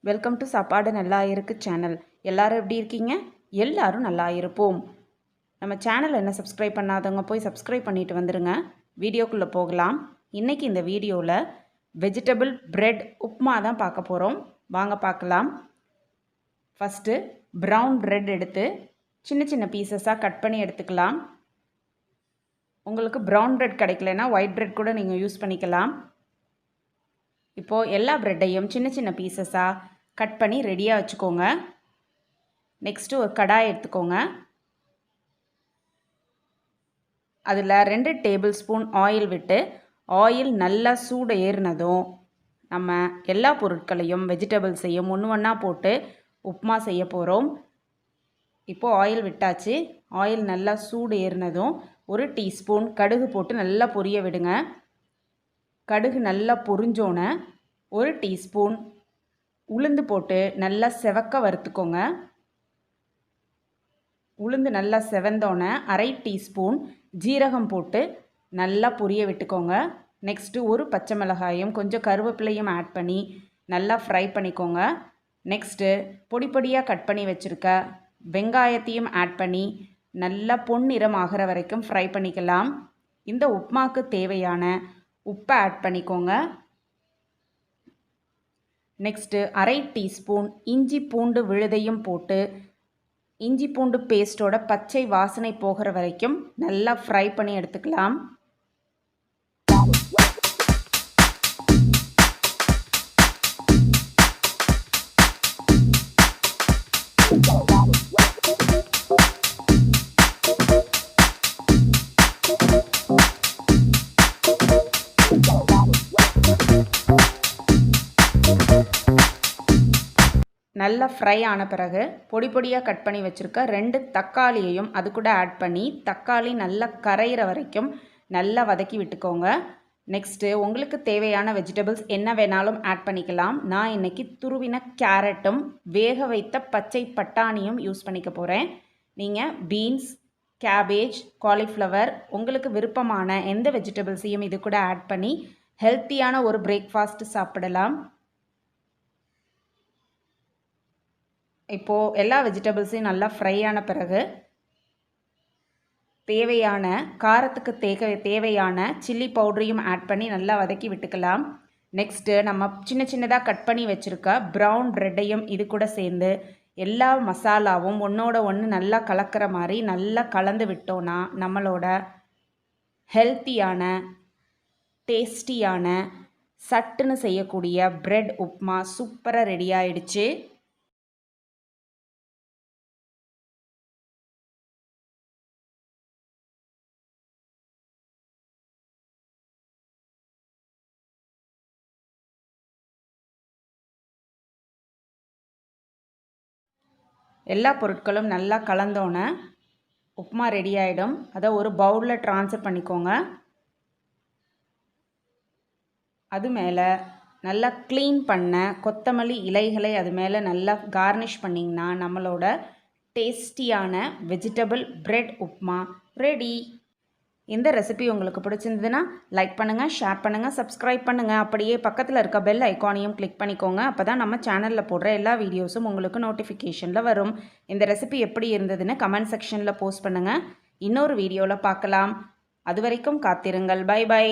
Welcome to SapaduNallaIrukku channel. எல்லாரும் எப்படி இருக்கீங்க? எல்லாரும் நல்லா இருப்போம். நம்ம சேனல் என்ன சப்ஸ்கிரைப் பண்ணாதவங்க போய் சப்ஸ்கிரைப் பண்ணிட்டு வந்துருங்க. வீடியோக்குள்ளே போகலாம். இன்றைக்கி இந்த வீடியோவில் வெஜிடபிள் பிரெட் உப்மா தான் பார்க்க போகிறோம். வாங்க பார்க்கலாம். ஃபஸ்ட்டு ப்ரௌன் பிரெட் எடுத்து சின்ன சின்ன பீசஸாக கட் பண்ணி எடுத்துக்கலாம். உங்களுக்கு ப்ரௌன் பிரெட் கிடைக்கலனா ஒயிட் பிரெட் கூட நீங்கள் யூஸ் பண்ணிக்கலாம். இப்போது எல்லா ப்ரெட்டையும் சின்ன சின்ன பீசஸாக கட் பண்ணி ரெடியாக வச்சுக்கோங்க. நெக்ஸ்ட்டு ஒரு கடாய் எடுத்துக்கோங்க. அதில் 2 டேபிள் ஸ்பூன் ஆயில் விட்டு ஆயில் நல்லா சூடு ஏறினதும் நம்ம எல்லா பொருட்களையும் வெஜிடபிள்ஸையும் ஒன்றா போட்டு உப்மா செய்ய போகிறோம். இப்போது ஆயில் விட்டாச்சு. ஆயில் நல்லா சூடு ஏறினதும் 1 டீஸ்பூன் கடுகு போட்டு நல்லா பொரிய விடுங்க. கடுகு நல்லா பொரிஞ்சோன்னே 1 டீஸ்பூன் உளுந்து போட்டு நல்லா செவக்க வறுத்துக்கோங்க. உளுந்து நல்லா செவந்தோன்னே 1/2 டீஸ்பூன் ஜீரகம் போட்டு நல்லா பொரிய விட்டுக்கோங்க. நெக்ஸ்ட்டு 1 பச்சை மிளகாயும் கொஞ்சம் கருவேப்பிலையும் ஆட் பண்ணி நல்லா ஃப்ரை பண்ணிக்கோங்க. நெக்ஸ்ட்டு பொடி பொடியாக கட் பண்ணி வச்சுருக்க வெங்காயத்தையும் ஆட் பண்ணி நல்லா பொன்னிறம் ஆகிற வரைக்கும் ஃப்ரை பண்ணிக்கலாம். இந்த உப்மாவுக்கு தேவையான உப்பை ஆட் பண்ணிக்கோங்க. நெக்ஸ்ட்டு 1/2 டீஸ்பூன் இஞ்சி பூண்டு விழுதையும் போட்டு இஞ்சி பூண்டு பேஸ்ட்டோட பச்சை வாசனை போகிற வரைக்கும் நல்லா ஃப்ரை பண்ணி எடுத்துக்கலாம். நல்லா ஃப்ரை ஆன பிறகு பொடி பொடியாக கட் பண்ணி வச்சுருக்க 2 தக்காளியையும் அது கூட ஆட் பண்ணி தக்காளி நல்லா கரையிற வரைக்கும் நல்லா வதக்கி விட்டுக்கோங்க. நெக்ஸ்ட்டு உங்களுக்கு தேவையான வெஜிடபிள்ஸ் என்ன வேணாலும் ஆட் பண்ணிக்கலாம். நான் இன்றைக்கி துருவின கேரட்டும் வேக வைத்த பச்சை பட்டாணியும் யூஸ் பண்ணிக்க போகிறேன். நீங்கள் பீன்ஸ், கேபேஜ், காலிஃப்ளவர் உங்களுக்கு விருப்பமான எந்த வெஜிடபிள்ஸையும் இது கூட ஆட் பண்ணி ஹெல்த்தியான ஒரு பிரேக்ஃபாஸ்ட் சாப்பிடலாம். இப்போது எல்லா வெஜிடபிள்ஸையும் நல்லா ஃப்ரை ஆன பிறகு தேவையான காரத்துக்கு தேவையான சில்லி பவுடரையும் ஆட் பண்ணி நல்லா வதக்கி விட்டுக்கலாம். நெக்ஸ்ட்டு நம்ம சின்ன சின்னதாக கட் பண்ணி வச்சுருக்க ப்ரௌன் ப்ரெட்டையும் இது கூட சேர்ந்து எல்லா மசாலாவும் ஒன்றோட ஒன்று நல்லா கலக்கிற மாதிரி நல்லா கலந்து விட்டோன்னா நம்மளோட ஹெல்த்தியான டேஸ்டியான சட்டுன்னு செய்யக்கூடிய பிரெட் உப்மா சூப்பராக ரெடி ஆயிடுச்சு. எல்லா பொருட்களும் நல்லா கலந்தோன்னே உப்மா ரெடி ஆகிடும். அதை ஒரு பவுலில் ட்ரான்ஸ்ஃபர் பண்ணிக்கோங்க. அது மேலே நல்லா க்ளீன் பண்ண கொத்தமல்லி இலைகளை அது மேலே நல்லா கார்னிஷ் பண்ணிங்கன்னா நம்மளோட டேஸ்டியான வெஜிடபிள் பிரெட் உப்மா ரெடி. இந்த ரெசிபி உங்களுக்கு பிடிச்சிருந்ததுன்னா லைக் பண்ணுங்கள், ஷேர் பண்ணுங்கள், சப்ஸ்கிரைப் பண்ணுங்கள். அப்படியே பக்கத்தில் இருக்க பெல் ஐக்கானையும் கிளிக் பண்ணிக்கோங்க. அப்போ தான் நம்ம சேனலில் போடுற எல்லா வீடியோஸும் உங்களுக்கு நோட்டிஃபிகேஷனில் வரும். இந்த ரெசிபி எப்படி இருந்ததுன்னு கமெண்ட் செக்ஷனில் போஸ்ட் பண்ணுங்கள். இன்னொரு வீடியோவில் பார்க்கலாம். அது வரைக்கும் காத்திருங்கள். Bye by.